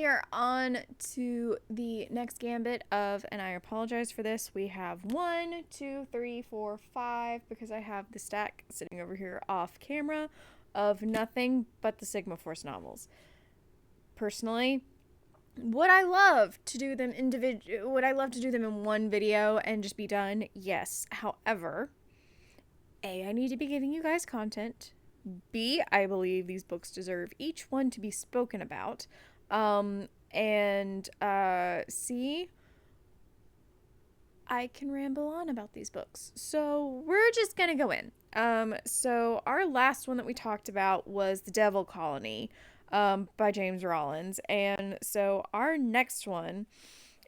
we are on to the next gambit of, and I apologize for this, we have 1, 2, 3, 4, 5, because I have the stack sitting over here off camera of nothing but the Sigma Force novels. Personally, would I love to do them in one video and just be done? Yes. However, A, I need to be giving you guys content. B, I believe these books deserve each one to be spoken about. C, I can ramble on about these books. So we're just gonna go in. So our last one that we talked about was The Devil Colony, by James Rollins. And so our next one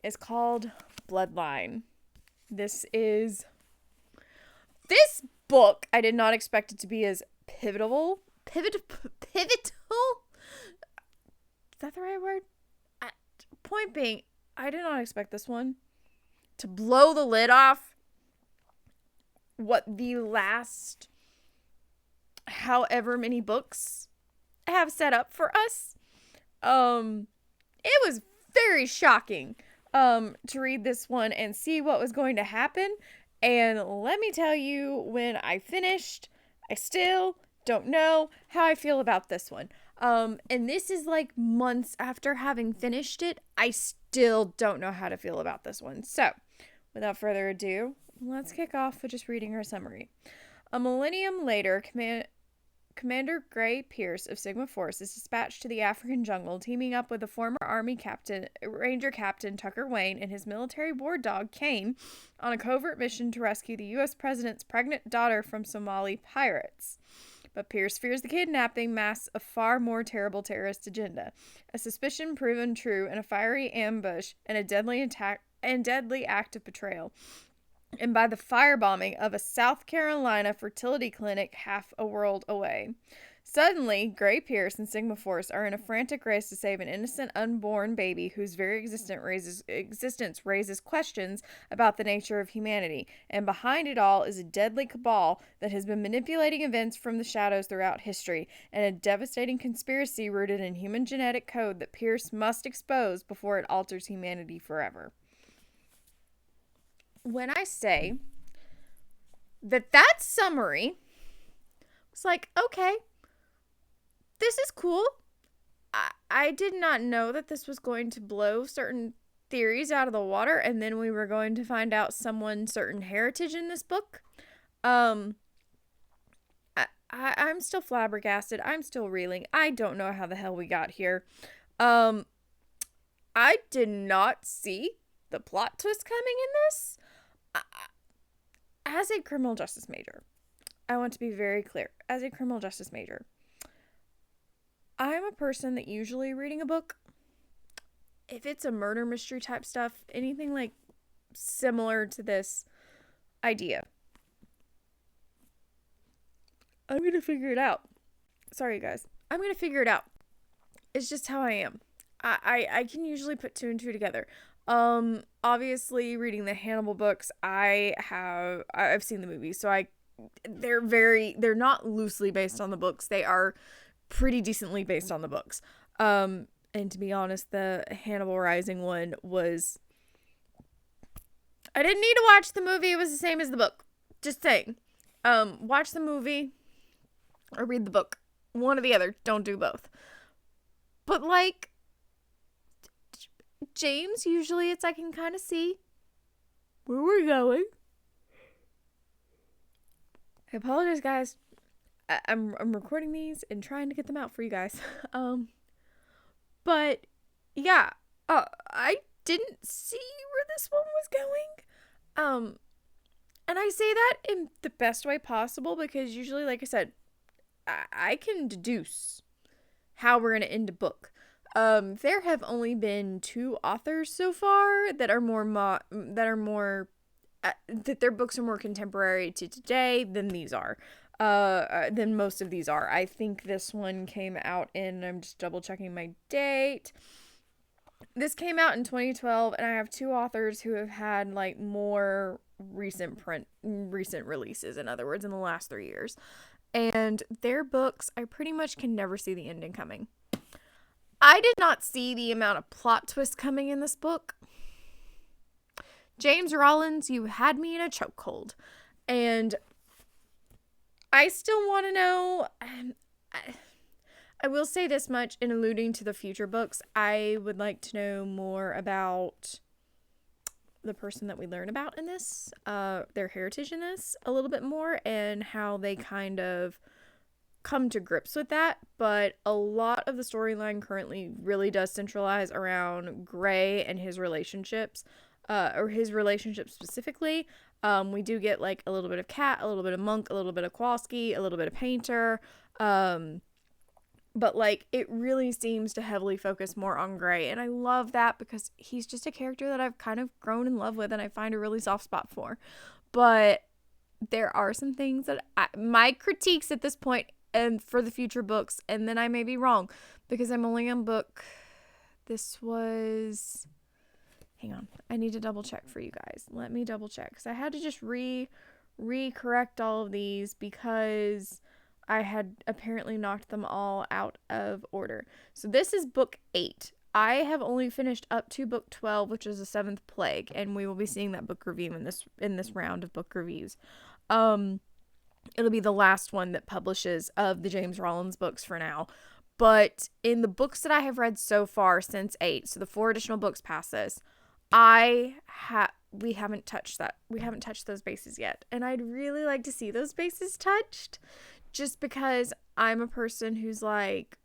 is called Bloodline. This book, I did not expect it to be as pivotal. Is that the right word? Point being, I did not expect this one to blow the lid off what the last however many books have set up for us. It was very shocking to read this one and see what was going to happen. And let me tell you, when I finished, I still don't know how I feel about this one. And this is like months after having finished it. I still don't know how to feel about this one. So, without further ado, let's kick off with just reading our summary. A millennium later, Commander Gray Pierce of Sigma Force is dispatched to the African jungle, teaming up with the former Army Ranger Captain Tucker Wayne and his military war dog Kane on a covert mission to rescue the U.S. President's pregnant daughter from Somali pirates. But Pierce fears the kidnapping masks a far more terrible terrorist agenda. A suspicion proven true in a fiery ambush and a deadly act of betrayal. And by the firebombing of a South Carolina fertility clinic half a world away. Suddenly, Gray Pierce and Sigma Force are in a frantic race to save an innocent unborn baby whose very existence raises questions about the nature of humanity. And behind it all is a deadly cabal that has been manipulating events from the shadows throughout history, and a devastating conspiracy rooted in human genetic code that Pierce must expose before it alters humanity forever. When I say that summary was like, okay, this is cool. I did not know that this was going to blow certain theories out of the water, and then we were going to find out someone's certain heritage in this book. I'm still flabbergasted. I'm still reeling. I don't know how the hell we got here. I did not see the plot twist coming in this. As a criminal justice major, I want to be very clear. As a criminal justice major, I'm a person that usually reading a book, if it's a murder mystery type stuff, anything like similar to this idea, I'm going to figure it out. Sorry, guys. I'm going to figure it out. It's just how I am. I can usually put 2 and 2 together. Obviously reading the Hannibal books, I've seen the movies, so they're not loosely based on the books. They are pretty decently based on the books. And to be honest, the Hannibal Rising one was, I didn't need to watch the movie. It was the same as the book. Just saying. Watch the movie or read the book. One or the other. Don't do both. But like, James, usually I can kind of see where we're going. I apologize, guys. I'm recording these and trying to get them out for you guys. But yeah, I didn't see where this one was going. And I say that in the best way possible because usually, like I said, I can deduce how we're gonna end a book. There have only been 2 authors so far that are that their books are more contemporary to today than these are. Than most of these are. I think this one came out I'm just double checking my date. This came out in 2012, and I have 2 authors who have had like more recent releases, in other words, in the last 3 years. And their books, I pretty much can never see the ending coming. I did not see the amount of plot twists coming in this book. James Rollins, you had me in a chokehold. And I still want to know. I will say this much in alluding to the future books. I would like to know more about the person that we learn about in this, their heritage in this a little bit more, and how they kind of come to grips with that. But a lot of the storyline currently really does centralize around Gray and his relationships, or his relationship specifically. We do get like a little bit of Cat, a little bit of Monk, a little bit of Kowalski, a little bit of Painter, but like it really seems to heavily focus more on Gray, and I love that because he's just a character that I've kind of grown in love with and I find a really soft spot for. But there are some things that my critiques at this point and for the future books, and then I may be wrong because I'm only on book, this was, hang on, I need to double check for you guys. Let me double check because I had to just re-correct all of these because I had apparently knocked them all out of order. So this is book 8. I have only finished up to book 12, which is the 7th Plague, and we will be seeing that book review in this round of book reviews. It'll be the last one that publishes of the James Rollins books for now. But in the books that I have read so far since 8, so the 4 additional books past this, we haven't touched that. We haven't touched those bases yet. And I'd really like to see those bases touched. Just because I'm a person who's like,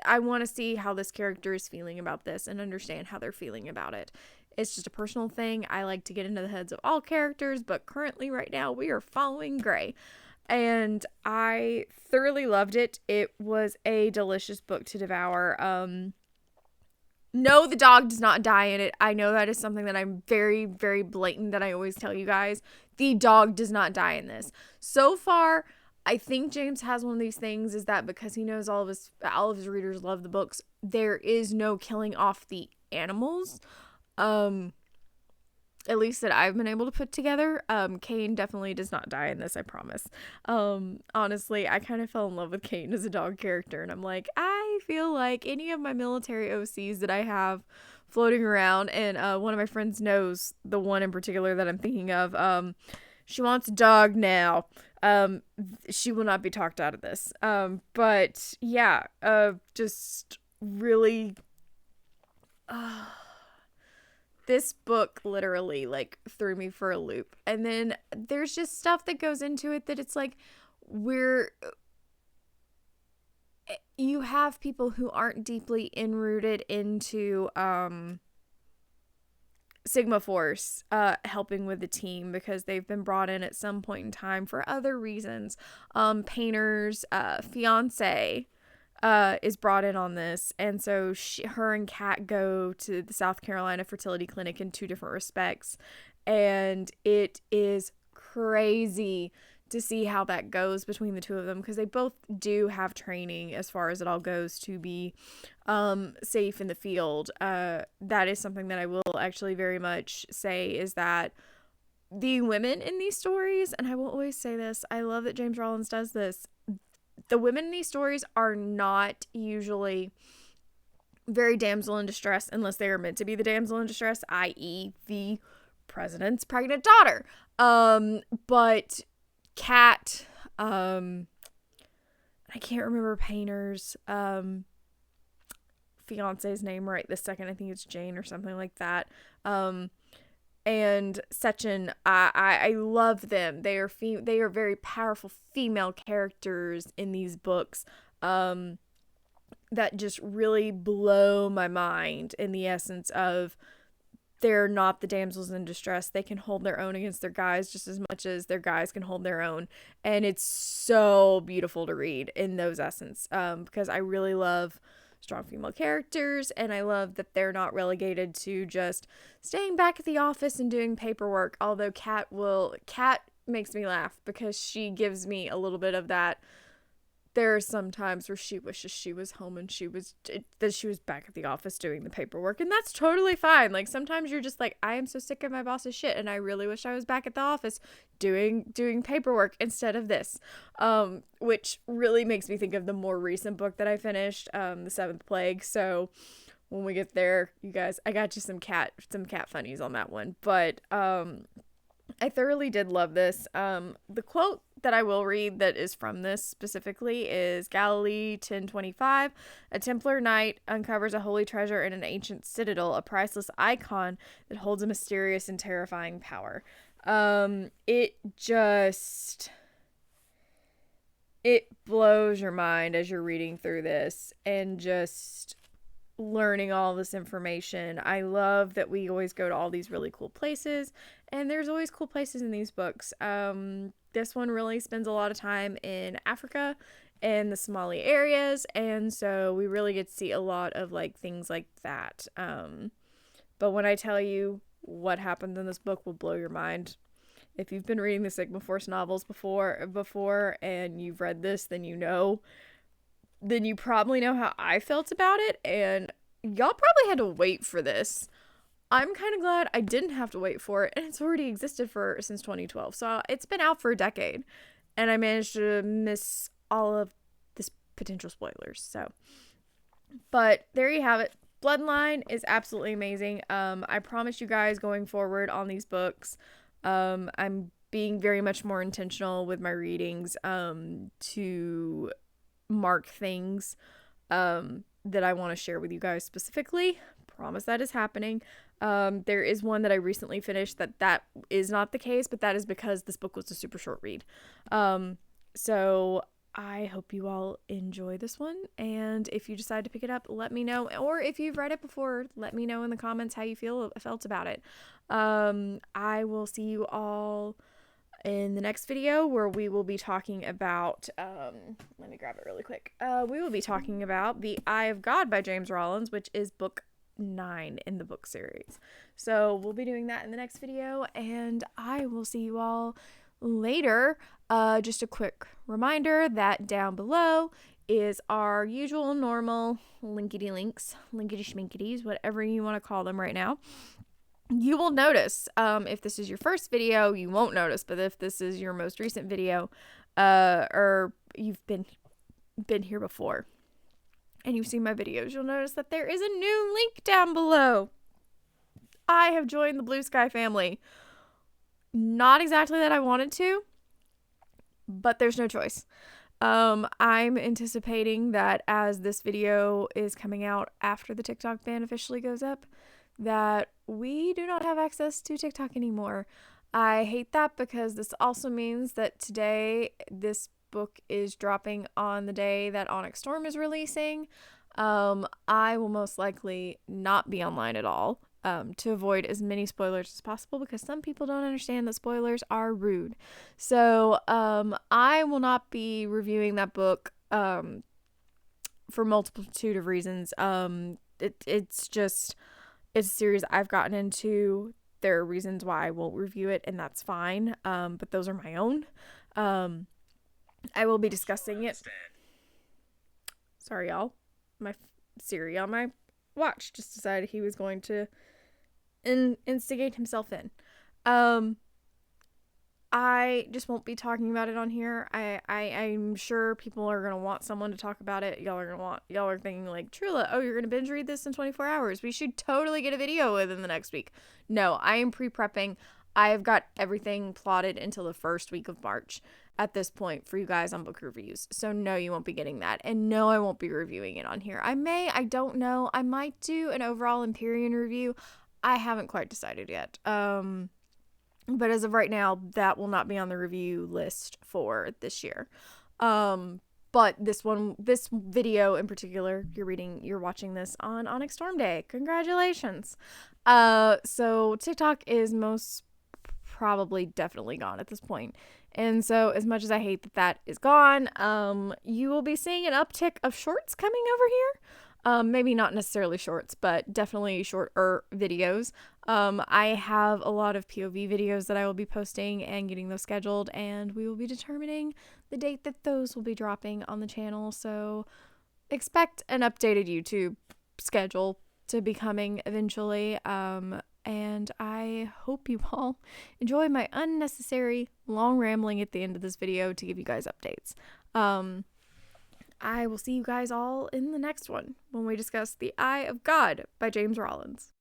I want to see how this character is feeling about this and understand how they're feeling about it. It's just a personal thing. I like to get into the heads of all characters, but currently right now we are following Gray. And I thoroughly loved it. It was a delicious book to devour. No, the dog does not die in it. I know that is something that I'm very, very blatant that I always tell you guys. The dog does not die in this. So far, I think James has one of these things is that because he knows all of his readers love the books, there is no killing off the animals. At least that I've been able to put together. Kane definitely does not die in this, I promise. Honestly, I kind of fell in love with Kane as a dog character, and I'm like, I feel like any of my military OCs that I have floating around, and one of my friends knows the one in particular that I'm thinking of, she wants a dog now. She will not be talked out of this. But yeah, just really, this book literally like threw me for a loop. And then there's just stuff that goes into it that it's like, you have people who aren't deeply enrooted into, Sigma Force helping with the team because they've been brought in at some point in time for other reasons. Painter's fiance is brought in on this, and so her and Kat go to the South Carolina fertility clinic in 2 different respects, and it is crazy to see how that goes between the 2 of them because they both do have training as far as it all goes to be safe in the field. That is something that I will actually very much say is that the women in these stories, and I will always say this, I love that James Rollins does this, the women in these stories are not usually very damsel in distress unless they are meant to be the damsel in distress, i.e. the president's pregnant daughter. But Kat, I can't remember Painter's fiance's name right this second. I think it's Jane or something like that. And Sechin, I love them. They are very powerful female characters in these books that just really blow my mind in the essence of they're not the damsels in distress. They can hold their own against their guys just as much as their guys can hold their own. And it's so beautiful to read in those essence because I really love strong female characters, and I love that they're not relegated to just staying back at the office and doing paperwork, although Kat makes me laugh because she gives me a little bit of that there are some times where she wishes she was home and that she was back at the office doing the paperwork, and that's totally fine. Like, sometimes you're just like, I am so sick of my boss's shit, and I really wish I was back at the office doing paperwork instead of this. Which really makes me think of the more recent book that I finished, The Seventh Plague. So when we get there, you guys, I got you some cat funnies on that one. But I thoroughly did love this. The quote that I will read that is from this specifically is Galilee 10:25. A Templar knight uncovers a holy treasure in an ancient citadel, a priceless icon that holds a mysterious and terrifying power. It blows your mind as you're reading through this and just learning all this information. I love that we always go to all these really cool places, and there's always cool places in these books. This one really spends a lot of time in Africa and the Somali areas, and so we really get to see a lot of like things like that. But when I tell you what happens in this book will blow your mind. If you've been reading the Sigma Force novels before and you've read this, then you probably know how I felt about it, and y'all probably had to wait for this. I'm kind of glad I didn't have to wait for it, and it's already existed since 2012, so it's been out for a decade, and I managed to miss all of this potential spoilers. So, but there you have it. Bloodline is absolutely amazing. I promise you guys, going forward on these books, I'm being very much more intentional with my readings, to mark things that I want to share with you guys specifically. Promise that is happening. There is one that I recently finished that is not the case, but that is because this book was a super short read. So I hope you all enjoy this one, and if you decide to pick it up, let me know, or if you've read it before, let me know in the comments how you felt about it. I will see you all in the next video, where we will be talking about, let me grab it really quick. We will be talking about The Eye of God by James Rollins, which is book 9 in the book series. So we'll be doing that in the next video, and I will see you all later. Just a quick reminder that down below is our usual normal linkity schminkities, whatever you want to call them right now. You will notice, if this is your first video, you won't notice, but if this is your most recent video, or you've been here before and you've seen my videos, you'll notice that there is a new link down below. I have joined the Blue Sky family. Not exactly that I wanted to, but there's no choice. I'm anticipating that as this video is coming out after the TikTok ban officially goes up, that we do not have access to TikTok anymore. I hate that, because this also means that today this book is dropping on the day that Onyx Storm is releasing. I will most likely not be online at all, to avoid as many spoilers as possible, because some people don't understand that spoilers are rude. So I will not be reviewing that book for multitude of reasons. It's a series I've gotten into. There are reasons why I won't review it, and that's fine. But those are my own. I will be discussing it. Sorry, y'all. My Siri on my watch just decided he was going to instigate himself in. I just won't be talking about it on here. I'm sure people are gonna want someone to talk about it. Y'all are thinking like, Trula, oh, you're gonna binge read this in 24 hours. We should totally get a video within the next week. No, I am pre-prepping. I have got everything plotted until the first week of March at this point for you guys on book reviews. So no, you won't be getting that. And no, I won't be reviewing it on here. I don't know. I might do an overall Empyrean review. I haven't quite decided yet. But as of right now, that will not be on the review list for this year. But this video in particular, you're watching this on Onyx Storm Day. Congratulations. So TikTok is most probably definitely gone at this point. And so as much as I hate that is gone, you will be seeing an uptick of shorts coming over here. Maybe not necessarily shorts, but definitely shorter videos. I have a lot of POV videos that I will be posting and getting those scheduled, and we will be determining the date that those will be dropping on the channel. So expect an updated YouTube schedule to be coming eventually. And I hope you all enjoy my unnecessary long rambling at the end of this video to give you guys updates. I will see you guys all in the next one when we discuss The Eye of God by James Rollins.